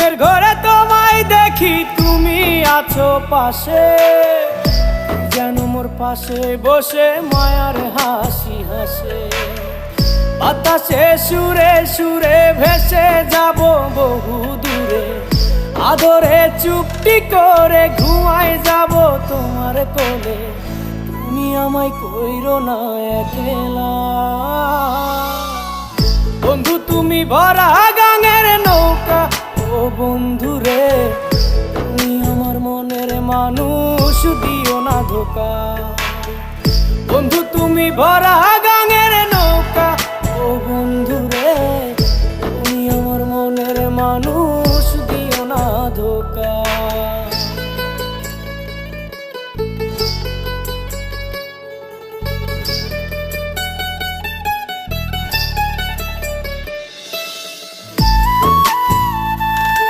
ঘুমের ঘরে তোমায় দেখি, তুমি আছো পাশে, যেন মোর পাশে বসে মায়ার হাসি হাসে। বাতাসে সুরে সুরে ভেসে যাব বহু দূরে, আদরে চুপটি করে ঘুমায় যাব তোমার কোলে। তুমি আমায় কইরো না একলা বন্ধু, তুমি ভরা গাঙের নৌকা। ও বন্ধু রে, তুমি আমার মনের মানুষ, দিও না ধোকা। বন্ধু তুমি ভরা গাঙের নৌকা, ও বন্ধু রে।